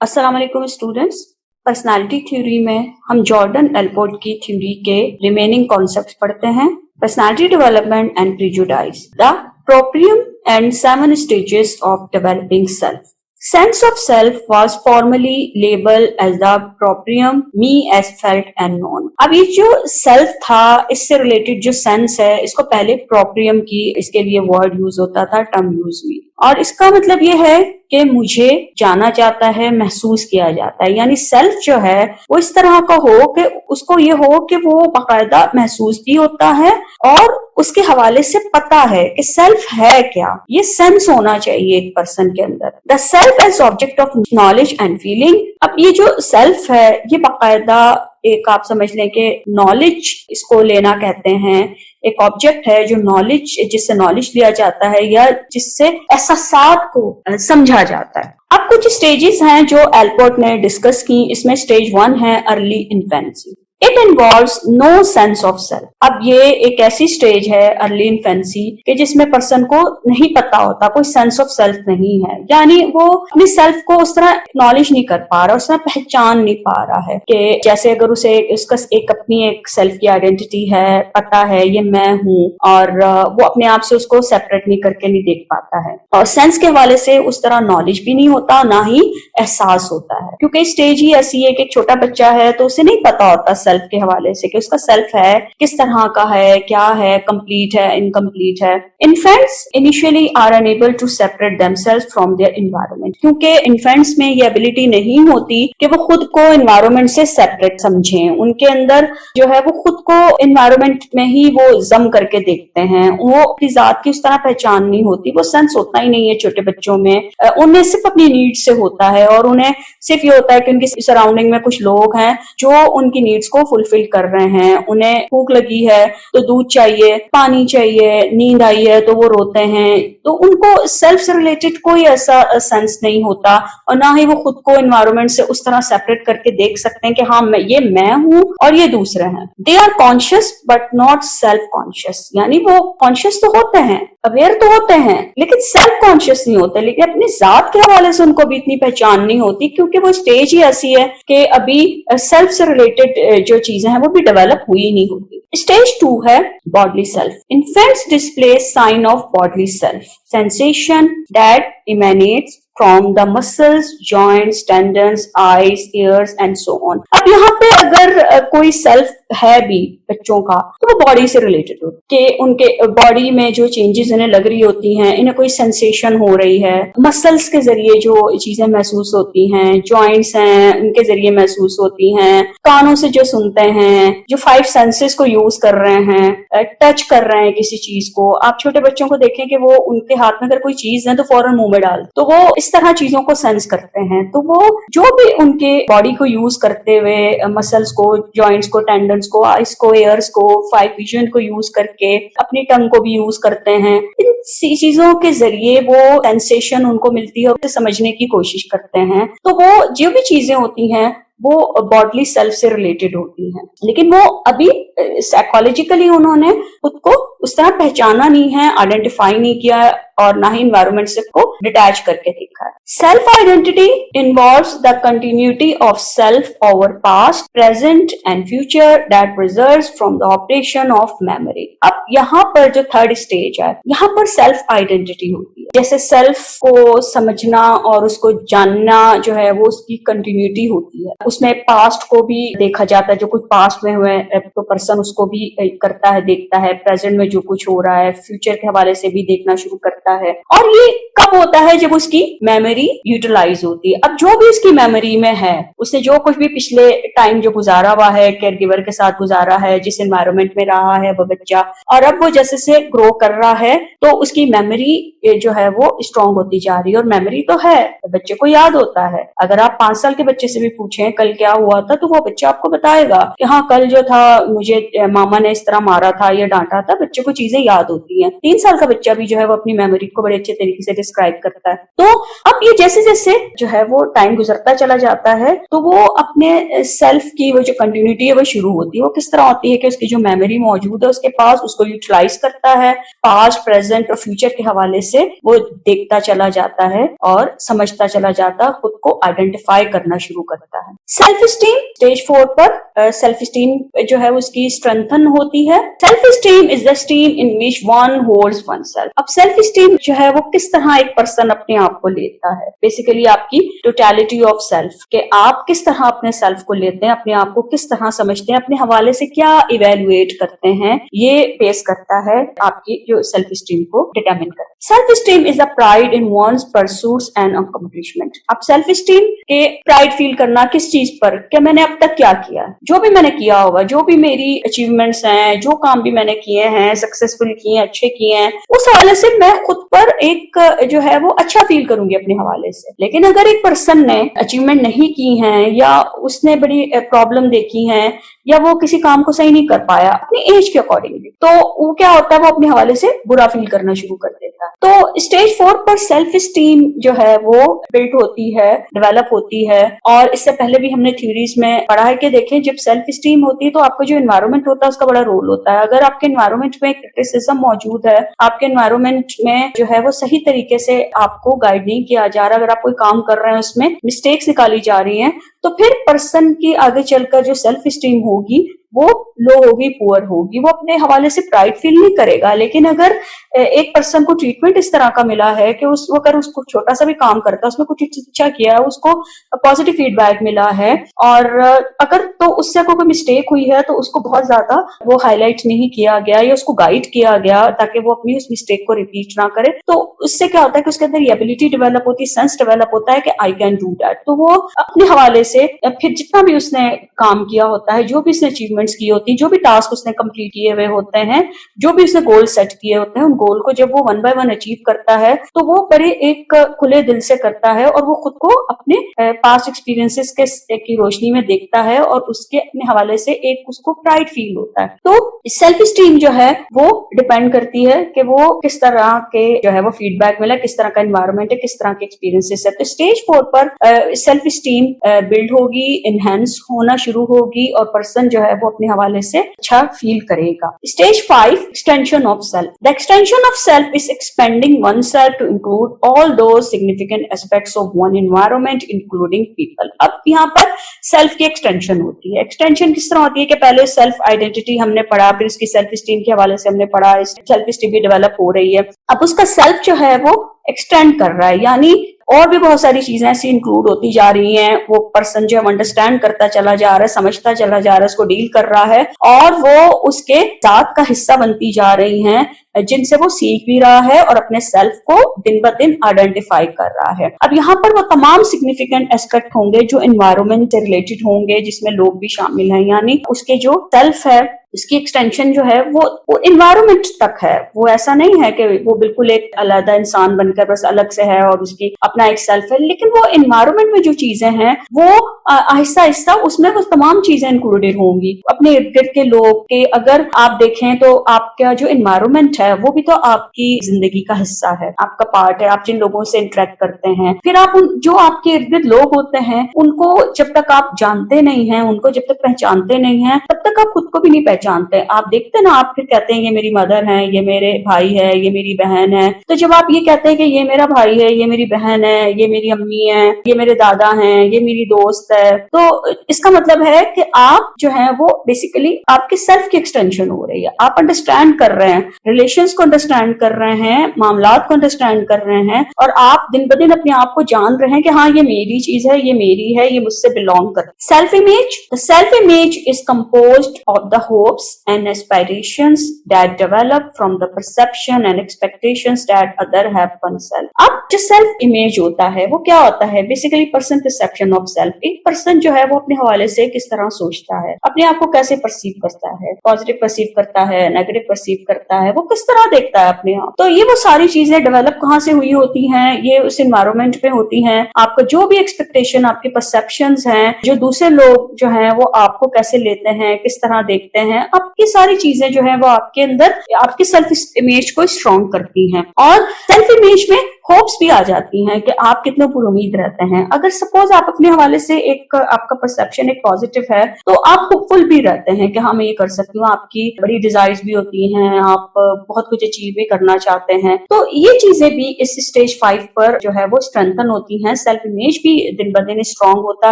अस्सलाम वालेकुम students. Personality theory में हम जॉर्डन एल्पोर्ट की थ्योरी के रिमेनिंग कॉन्सेप्ट्स पढ़ते हैं। Personality development and prejudice, the proprium and 7 stages of developing self. Sense of self was formerly labeled as the proprium, me as felt and known। अब ये जो self था, इससे related जो सेंस है, इसको पहले प्रोप्रियम की इसके लिए वर्ड यूज होता था, टर्म यूज हुई, और इसका मतलब ये है कि मुझे जाना जाता है, महसूस किया जाता है। यानी सेल्फ जो है वो इस तरह का हो कि उसको ये हो कि वो बाकायदा महसूस भी होता है और उसके हवाले से पता है कि सेल्फ है क्या। ये सेंस होना चाहिए एक पर्सन के अंदर। The self as object of knowledge and feeling. अब ये जो सेल्फ है ये बाकायदा एक आप समझ लें कि नॉलेज इसको लेना कहते हैं, एक ऑब्जेक्ट है जो नॉलेज, जिससे नॉलेज लिया जाता है या जिससे एहसासात को समझा जाता है। अब कुछ स्टेजेस हैं जो एल्पोर्ट ने डिस्कस की। इसमें स्टेज 1 है early infancy. It involves no sense of self. अब ये एक ऐसी स्टेज है अर्ली इन्फेंसी कि जिसमें पर्सन को नहीं पता होता, कोई सेंस ऑफ सेल्फ नहीं है, यानी वो अपनी सेल्फ को उस तरह एक्नॉलेज नहीं कर पा रहा, उस तरह पहचान नहीं पा रहा है कि जैसे अगर उसे उसका एक अपनी एक सेल्फ की आइडेंटिटी है, पता है ये मैं हूँ, और वो अपने आप से उसको सेपरेट नहीं करके नहीं देख पाता है। और सेंस के हवाले से उस तरह नॉलेज भी नहीं होता, ना ही एहसास होता है, क्योंकि स्टेज ही ऐसी है कि एक छोटा बच्चा है तो उसे नहीं पता होता सेल्फ के हवाले से कि उसका सेल्फ है, किस तरह का है, क्या है, कंप्लीट है, इनकम्प्लीट है। Infants initially are unable to separate themselves from their environment. क्योंकि इन्फेंट्स में ये एबिलिटी नहीं होती कि वो खुद को एनवायरनमेंट से सेपरेट समझें। उनके अंदर जो है वो खुद को एनवायरनमेंट में ही वो जम करके देखते हैं, वो अपनी जात की उस तरह पहचान नहीं होती, वो सेंस होता ही नहीं है छोटे बच्चों में। उन्हें सिर्फ अपनी नीड से होता है और उन्हें सिर्फ ये होता है कि उनकी सराउंडिंग में कुछ लोग हैं जो उनकी नीड्स को फुलफिल कर रहे हैं। उन्हें भूख लगी है तो दूध चाहिए, पानी चाहिए, नींद आई है तो वो रोते हैं। तो उनको सेल्फ से रिलेटेड कोई ऐसा सेंस नहीं होता और ना ही वो खुद को एनवायरनमेंट से उस तरह सेपरेट करके देख सकते हैं कि हाँ ये मैं हूँ और ये दूसरे हैं। They are conscious but not self conscious. यानी वो कॉन्शियस तो होते हैं, अवेयर तो होते हैं, लेकिन सेल्फ कॉन्शियस नहीं होते। लेकिन अपनी जात के हवाले से उनको भी इतनी पहचान नहीं होती, क्योंकि वो स्टेज ही ऐसी है कि अभी सेल्फ से रिलेटेड जो चीजें हैं वो भी डेवलप हुई नहीं होती। स्टेज 2 है bodily self. Infants display sign of bodily self, sensation that emanates from the muscles, joints, tendons, eyes, ears and so on। अब यहाँ पे अगर कोई सेल्फ है भी बच्चों का तो वो बॉडी से रिलेटेड हो, कि उनके बॉडी में जो चेंजेस इन्हें लग रही होती हैं, इन्हें कोई सेंसेशन हो रही है, मसल्स के जरिए जो चीजें महसूस होती हैं, जॉइंट्स हैं उनके जरिए महसूस होती हैं, कानों से जो सुनते हैं, जो 5 सेंसेस को यूज कर रहे हैं, टच कर रहे हैं किसी चीज को। आप छोटे बच्चों को देखें कि वो उनके हाथ में अगर कोई चीज है तो फौरन मुंह में डाल, तो वो इस तरह चीजों को सेंस करते हैं। तो वो जो भी उनके बॉडी को यूज करते हुए, मसल्स को, जॉइंट्स को, टेंडन्स को, आइस को, एयर्स को, 5 विजन को यूज करके अपनी टंग को भी यूज करते हैं, इन चीजों के जरिए वो सेंसेशन उनको मिलती है और समझने की कोशिश करते हैं। तो वो जो भी चीजें होती हैं वो बॉडली सेल्फ से रिलेटेड होती हैं, लेकिन वो अभी साइकोलॉजिकली उन्होंने खुद को उस तरह पहचाना नहीं है, आइडेंटिफाई नहीं किया है और ना ही एनवायरनमेंट से को डिटैच करके देखा है। Self identity involves the continuity of self over past, present and future that results from the operation of memory. अब यहाँ पर जो 3rd स्टेज है, यहाँ पर सेल्फ आइडेंटिटी होती है। जैसे सेल्फ को समझना और उसको जानना जो है वो उसकी कंटिन्यूटी होती है। उसमें पास्ट को भी देखा जाता है, जो कुछ पास्ट में हुए तो पर्सन उसको भी करता है, देखता है, प्रेजेंट में जो कुछ हो रहा है फ्यूचर के हवाले से भी देखना शुरू करता है। और ये कब होता है? जब उसकी मेमोरी यूटिलाइज होती है। अब जो भी उसकी मेमोरी में है, उसने जो कुछ भी पिछले टाइम जो गुजारा हुआ है, केयर गिवर के साथ गुजारा है, जिस एनवायरनमेंट में रहा है वो बच्चा, और अब वो जैसे से ग्रो कर रहा है तो उसकी मेमोरी जो है वो स्ट्रांग होती जा रही है। और मेमोरी तो है, तो बच्चे को याद होता है। अगर आप 5 साल के बच्चे से भी पूछें कल क्या हुआ था, तो वो बच्चा आपको बताएगा कि हाँ कल जो था मुझे मामा ने इस तरह मारा था, ये डांटा था। बच्चे को चीजें याद होती हैं। 3 साल का बच्चा भी जो है वो अपनी मेमोरी को बड़े अच्छे तरीके से डिस्क्राइब करता है। तो अब ये जैसे जैसे जो है वो टाइम गुजरता चला जाता है तो वो अपने सेल्फ की वो जो कंटिन्यूटी है वो शुरू होती है। वो किस तरह होती है कि उसकी जो मेमोरी मौजूद है उसके पास, उसको यूटिलाइज करता है, पास्ट, प्रेजेंट और फ्यूचर के हवाले से वो को देखता चला जाता है और समझता चला जाता है, खुद को आइडेंटिफाई करना शुरू करता है। सेल्फ स्टीम स्टेज 4 पर सेल्फ स्टीम जो है उसकी स्ट्रेंथन होती है। Self esteem is the steam in which one holds one self. अब सेल्फ स्टीम जो है वो किस तरह एक पर्सन अपने आप को लेता है, बेसिकली आपकी टोटलिटी ऑफ सेल्फ, के आप किस तरह अपने सेल्फ को लेते हैं, अपने आप को किस तरह समझते हैं, अपने हवाले से क्या इवेल्युएट करते हैं, ये बेस करता है आपकी जो सेल्फ स्टीम को डिटरमिन करता है। Self esteem is the pride in one's pursuits and accomplishment. अब सेल्फ स्टीम के प्राइड फील करना किस चीज पर, क्या मैंने अब तक क्या किया है, जो भी मैंने किया होगा, जो भी मेरी अचीवमेंट्स हैं, जो काम भी मैंने किए हैं, सक्सेसफुल किए हैं, अच्छे किए हैं, उस हवाले से मैं खुद पर एक जो है वो अच्छा फील करूंगी अपने हवाले से। लेकिन अगर एक पर्सन ने अचीवमेंट नहीं की है या उसने बड़ी प्रॉब्लम देखी है या वो किसी काम को सही नहीं कर पाया अपनी एज के अकॉर्डिंगली, तो वो क्या होता है, वो अपने हवाले से बुरा फील करना शुरू कर देता है। तो स्टेज 4 पर सेल्फ स्टीम जो है वो बिल्ड होती है, डेवलप होती है। और इससे पहले भी हमने थ्योरीज में पढ़ा है कि देखें, जब सेल्फ स्टीम होती है तो आपका जो एनवायरनमेंट होता है उसका बड़ा रोल होता है। अगर आपके एनवायरनमेंट में क्रिटिसिज्म मौजूद है, आपके एनवायरनमेंट में जो है वो सही तरीके से आपको गाइड नहीं किया जा रहा, अगर आप कोई काम कर रहे हैं उसमें मिस्टेक्स निकाली जा रही हैं, तो फिर पर्सन की आगे चलकर जो सेल्फ स्टीम होगी वो लो होगी, पुअर होगी, वो अपने हवाले से प्राइड फील नहीं करेगा। लेकिन अगर एक पर्सन को ट्रीटमेंट इस तरह का मिला है कि अगर उसको छोटा सा भी काम करता है, उसमें कुछ अच्छा किया है, उसको पॉजिटिव फीडबैक मिला है, और अगर तो उससे कोई मिस्टेक हुई है तो उसको बहुत ज्यादा वो हाईलाइट नहीं किया गया या उसको गाइड किया गया ताकि वो अपनी उस मिस्टेक को रिपीट ना करे, तो उससे क्या होता है कि उसके अंदर एबिलिटी डेवलप होती है, सेंस डेवलप होता है कि आई कैन डू दैट। तो वो अपने हवाले से फिर जितना भी उसने काम किया होता है, जो भी उसने अचीवमेंट्स की होती है, जो भी टास्क उसने कंप्लीट किए हुए होते हैं, जो भी उसने गोल सेट किए होते हैं, उन गोल को जब वो 1 बाय 1 अचीव करता है तो वो बड़े एक खुले दिल से करता है और वो खुद को अपने पास्ट एक्सपीरियंसेस की रोशनी में देखता है और उसके अपने हवाले से एक उसको प्राइड फील होता है। तो सेल्फ स्टीम जो है वो डिपेंड करती है कि वो किस तरह के जो है वो फीडबैक मिला, किस तरह का एनवायरनमेंट है, किस तरह के एक्सपीरियंसेस है। तो स्टेज 4 पर सेल्फ स्टीम बिल्ड होगी, इनहेंस होना शुरू होगी और पर्सन जो है वो अपने हवाले से अच्छा फील करेगा। Stage 5 extension of self. The extension of self is expanding oneself to include all those significant aspects of one environment including people. अब यहाँ पर सेल्फ की एक्सटेंशन होती है। एक्सटेंशन किस तरह होती है कि पहले सेल्फ आइडेंटिटी हमने पढ़ा, फिर उसकी सेल्फ स्टीम के हवाले से हमने पढ़ा, सेल्फ स्टीम भी डेवलप हो रही है, अब उसका सेल्फ जो है वो एक्सटेंड कर रहा है, यानी और भी बहुत सारी चीजें ऐसी इंक्लूड होती जा रही हैं। वो पर्सन जो है अंडरस्टैंड करता चला जा रहा है, समझता चला जा रहा है, उसको डील कर रहा है और वो उसके साथ का हिस्सा बनती जा रही हैं, जिनसे वो सीख भी रहा है और अपने सेल्फ को दिन ब दिन आइडेंटिफाई कर रहा है। अब यहाँ पर वो तमाम सिग्निफिकेंट एस्पेक्ट होंगे जो एनवायरनमेंट से रिलेटेड होंगे, जिसमें लोग भी शामिल हैं, यानी उसके जो सेल्फ है उसकी एक्सटेंशन जो है वो एनवायरनमेंट तक है। वो ऐसा नहीं है कि वो बिल्कुल एक अलग इंसान बनकर बस अलग से है और उसकी अपना एक सेल्फ है, लेकिन वो एनवायरनमेंट में जो चीजें हैं वो आहिस्ता आहिस्ता उसमें वो तमाम चीजें इंक्लूडेड होंगी। अपने इर्द गिर्द के लोग के अगर आप देखें तो आपका जो एनवायरनमेंट है वो भी तो आपकी जिंदगी का हिस्सा है, आपका पार्ट है। आप जिन लोगों से इंटरेक्ट करते हैं, फिर आप जो आपके इर्द गिर्द लोग होते हैं उनको जब तक आप जानते नहीं हैं, उनको जब तक पहचानते नहीं हैं, तब तक आप खुद को भी नहीं जानते। आप देखते ना, आप फिर कहते हैं ये मेरी मदर है, ये मेरे भाई है, ये मेरी बहन है। तो जब आप ये कहते हैं कि ये मेरा भाई है, ये मेरी बहन है, ये मेरी अम्मी है, ये मेरे दादा हैं, ये मेरी दोस्त है, तो इसका मतलब है कि आप जो है वो बेसिकली आपके सेल्फ की एक्सटेंशन हो रही है। आप अंडरस्टैंड कर रहे हैं, रिलेशंस को अंडरस्टैंड कर रहे हैं, मामलात को अंडरस्टैंड कर रहे हैं और आप दिन ब दिन अपने आप को जान रहे हैं कि हाँ ये मेरी चीज है, ये मेरी है, ये मुझसे बिलोंग कर। Self image. The self image is composed of the hopes and aspirations that develop from the perception and expectations that other have oneself. अब जो सेल्फ इमेज होता है वो क्या होता है? Basically person perception of self. एक पर्सन जो है वो अपने हवाले से किस तरह सोचता है, अपने आप को कैसे परसीव करता है, पॉजिटिव परसीव करता है, नेगेटिव परसीव करता है, वो किस तरह देखता है अपने आप। तो ये वो सारी चीजें डेवलप कहाँ से हुई होती हैं? ये उस एनवायरनमेंट पे होती हैं। आपका जो भी एक्सपेक्टेशन, आपके परसेप्शंस हैं, जो दूसरे लोग जो हैं वो आपको कैसे लेते हैं, किस तरह देखते हैं, आपकी सारी चीजें जो है वो आपके अंदर आपकी सेल्फ इमेज को स्ट्रॉन्ग करती हैं। और सेल्फ इमेज में होप्स भी आ जाती हैं कि आप कितने पूरी उम्मीद रहते हैं। अगर सपोज आप अपने हवाले से एक आपका परसेप्शन एक पॉजिटिव है तो आप होपफुल भी रहते हैं कि हाँ मैं ये कर सकती हूँ, आपकी बड़ी डिजायर्स भी होती हैं, आप बहुत कुछ अचीव भी करना चाहते हैं। तो ये चीजें भी इस स्टेज 5 पर जो है वो स्ट्रेंथन होती हैं, सेल्फ इमेज भी दिन ब दिन स्ट्रांग होता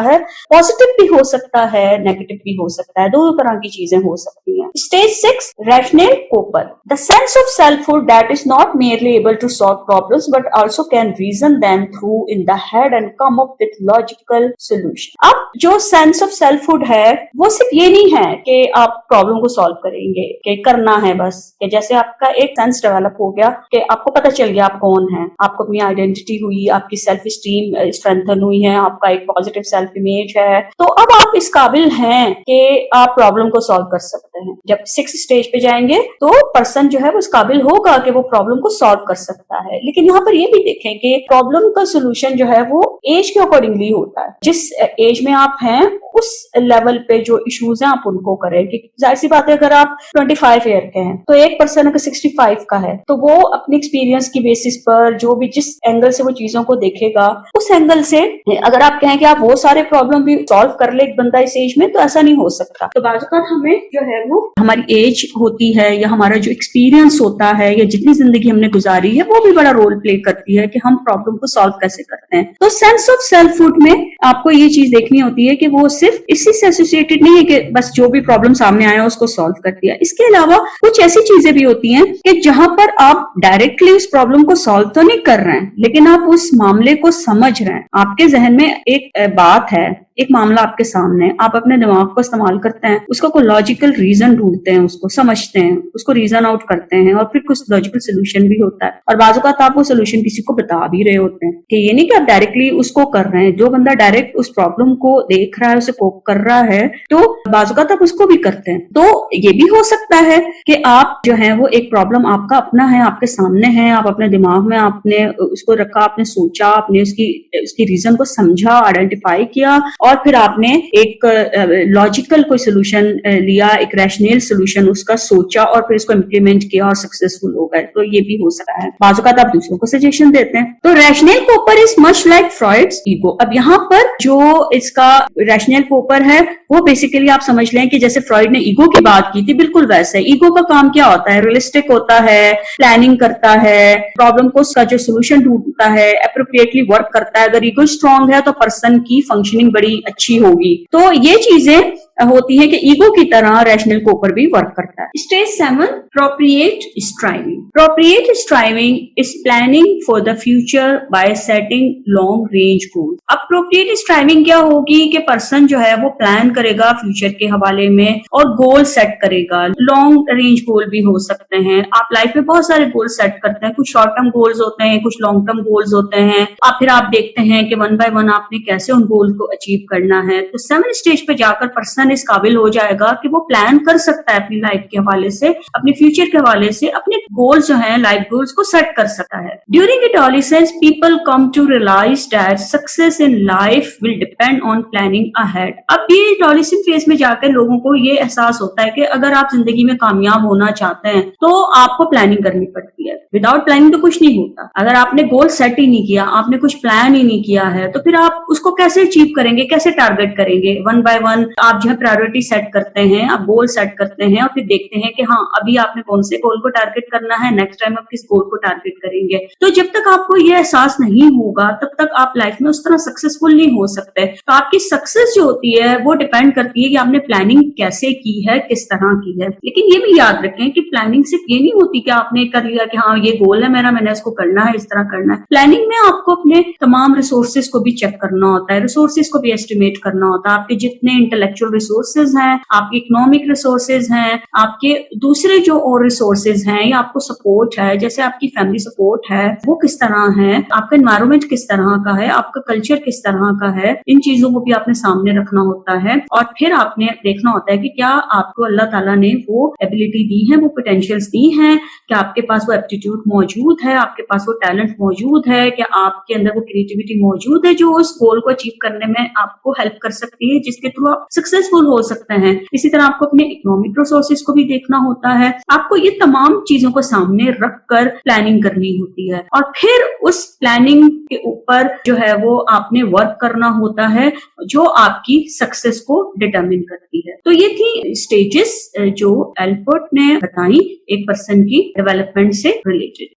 है, पॉजिटिव भी हो सकता है, नेगेटिव भी हो सकता है, दोनों तरह की चीजें हो सकती हैं। Stage 6 rational coper, the sense of selfhood that is not merely able to solve problems but also can reason them through in the head and come up with logical solution। अब जो सेंस ऑफ सेल्फहुड है वो सिर्फ ये नहीं है कि आप प्रॉब्लम को सॉल्व करेंगे, कि करना है बस, कि जैसे आपका एक सेंस डेवलप हो गया कि आपको पता चल गया आप कौन है, आपको अपनी आइडेंटिटी हुई, आपकी सेल्फ स्टीम स्ट्रेंथन हुई है, आपका एक पॉजिटिव सेल्फ इमेज है, तो अब आप इस काबिल हैं कि आप प्रॉब्लम को सॉल्व कर सकते हैं। जब 6 स्टेज पे जाएंगे तो पर्सन जो है वो इस काबिल होगा कि वो प्रॉब्लम को सॉल्व कर सकता है। लेकिन यहाँ पर ये भी देखें कि प्रॉब्लम का सोल्यूशन जो है वो एज के अकॉर्डिंगली होता है। जिस एज में आप हैं उस लेवल पे जो इश्यूज हैं आप उनको करें। जाहिर सी बात है अगर आप 25 ईयर के हैं तो एक पर्सन अगर 65 का है तो वो अपनी एक्सपीरियंस की बेसिस पर जो भी जिस एंगल से वो चीजों को देखेगा उस एंगल से अगर आप कहें कि आप वो सारे प्रॉब्लम भी सॉल्व कर ले एक बंदा इस एज में, तो ऐसा नहीं हो सकता। तो बाज़ औक़ात हमें जो है वो हमारी एज होती है या हमारा जो एक्सपीरियंस होता है या जितनी जिंदगी हमने गुजारी है वो भी बड़ा रोल प्ले करती है कि हम प्रॉब्लम को सॉल्व कैसे करते हैं। तो सेंस ऑफ सेल्फहुड में आपको ये चीज देखनी होती है कि वो सिर्फ इसी से एसोसिएटेड नहीं है कि बस जो भी प्रॉब्लम सामने आया उसको सॉल्व कर दिया। इसके अलावा कुछ ऐसी चीजें भी होती हैं कि जहां पर आप डायरेक्टली उस प्रॉब्लम को सॉल्व तो नहीं कर रहे हैं लेकिन आप उस मामले को समझ रहे हैं। आपके जहन में एक बात है, एक मामला आपके सामने, आप अपने दिमाग को इस्तेमाल करते हैं, उसका कोई लॉजिकल रीजन ढूंढते हैं, उसको समझते हैं, उसको रीजन आउट करते हैं और फिर कुछ लॉजिकल सोल्यूशन भी होता है। और बाज़ औक़ात आप वो सोल्यूशन किसी को बता भी रहे होते हैं कि ये नहीं कि आप डायरेक्टली उसको कर रहे हैं। जो बंदा डायरेक्ट उस प्रॉब्लम को देख रहा है, उसे कोप कर रहा है, तो बाज़ औक़ात आप उसको भी करते हैं। तो ये भी हो सकता है कि आप जो है वो एक प्रॉब्लम आपका अपना है, आपके सामने है, आप अपने दिमाग में आपने उसको रखा, आपने सोचा, आपने उसकी रीजन को समझा, आइडेंटिफाई किया और फिर आपने एक लॉजिकल कोई सोल्यूशन लिया, एक रैशनल सोल्यूशन उसका सोचा और फिर इसको इम्प्लीमेंट किया और सक्सेसफुल हो गए। तो ये भी हो सकता है। बाज़ औक़ात आप दूसरों को सजेशन देते हैं। तो rational coper is much like Freud's ego. अब यहाँ पर जो इसका रैशनल कोपर है वो बेसिकली आप समझ लें कि जैसे फ्रॉइड ने ईगो की बात की थी, बिल्कुल वैसे। ईगो का काम क्या होता है? रियलिस्टिक होता है, प्लानिंग करता है, प्रॉब्लम को उसका जो सोल्यूशन ढूंढता है, एप्रोप्रिएटली वर्क करता है। अगर ईगो स्ट्रांग है तो पर्सन की फंक्शनिंग बड़ी अच्छी होगी। तो ये चीजें होती है कि ईगो की तरह रैशनल कोपर भी वर्क करता है। Stage 7 propriate striving. Propriate striving is planning for the future by setting long range goal. अब प्रोप्रिएट स्ट्राइविंग क्या होगी कि पर्सन जो है वो प्लान करेगा फ्यूचर के हवाले में और गोल सेट करेगा। लॉन्ग रेंज गोल भी हो सकते हैं। आप लाइफ में बहुत सारे गोल सेट करते हैं, कुछ शॉर्ट टर्म गोल्स होते हैं, कुछ लॉन्ग टर्म गोल्स होते हैं। फिर आप देखते हैं कि वन बाय वन आपने कैसे उन गोल को अचीव करना है। तो 7 स्टेज पे जाकर पर्सन इस काबिल हो जाएगा कि वो प्लान कर सकता है अपनी लाइफ के हवाले से, अपने फ्यूचर के हवाले से, अपने गोल्स जो हैं, लाइफ गोल्स को सेट कर सकता है। During adolescence people come to realise that success in life will depend on planning ahead. अब ये एडोलेसेंस फेज में जाकर लोगों को ये एहसास होता है कि अगर आप जिंदगी में कामयाब होना चाहते हैं तो आपको प्लानिंग करनी पड़ती है। विदाउट प्लानिंग तो कुछ नहीं होता। अगर आपने गोल सेट ही नहीं किया, आपने कुछ प्लान ही नहीं किया है, तो फिर आप उसको कैसे अचीव करेंगे, कैसे टारगेट करेंगे? वन बाय वन आप जो है प्रायोरिटी सेट करते हैं, आप गोल सेट करते हैं और फिर देखते हैं कि हाँ अभी आपने कौन से गोल को टारगेट करना है, नेक्स्ट टाइम आप किस गोल को टारगेट करेंगे। तो जब तक आपको ये एहसास नहीं होगा तब तक आप लाइफ में उस तरह सक्सेसफुल नहीं हो सकते। तो आपकी सक्सेस जो होती है वो डिपेंड करती है कि आपने प्लानिंग कैसे की है, किस तरह की है। लेकिन ये भी याद रखें कि प्लानिंग सिर्फ ये नहीं होती कि आपने कर लिया कि हाँ ये गोल है मेरा, मैंने इसको करना है, इस तरह करना है। प्लानिंग में आपको अपने तमाम रिसोर्सेज को भी चेक करना होता है, रिसोर्सेज को भी एस्टिमेट करना होता है। आपके जितने इंटेलेक्चुअल रिसोर्सेज हैं, आपके इकोनॉमिक रिसोर्सेज हैं, आपके दूसरे जो और रिसोर्सेज हैं या आपको सपोर्ट है, जैसे आपकी फैमिली सपोर्ट है वो किस तरह है, आपका एनवायरनमेंट किस तरह का है, आपका कल्चर किस तरह का है, इन चीजों को भी आपने सामने रखना होता है। और फिर आपने देखना होता है कि क्या आपको अल्लाह ताला ने वो एबिलिटी दी है, वो पोटेंशियल्स दी हैं, क्या आपके पास वो एप्टीट्यूड मौजूद है, आपके पास वो टैलेंट मौजूद है, क्या आपके अंदर वो क्रिएटिविटी मौजूद है जो उस गोल को अचीव करने में आपको हेल्प कर सकती है, जिसके थ्रू आप सक्सेस सक्सेसफुल हो सकते हैं। इसी तरह आपको अपने इकोनॉमिक रिसोर्सेज को भी देखना होता है। आपको ये तमाम चीजों को सामने रखकर प्लानिंग करनी होती है और फिर उस प्लानिंग के ऊपर जो है वो आपने वर्क करना होता है जो आपकी सक्सेस को डिटरमिन करती है। तो ये थी स्टेजेस जो एल्पर्ट ने बताई एक पर्सन की डेवलपमेंट से रिलेटेड।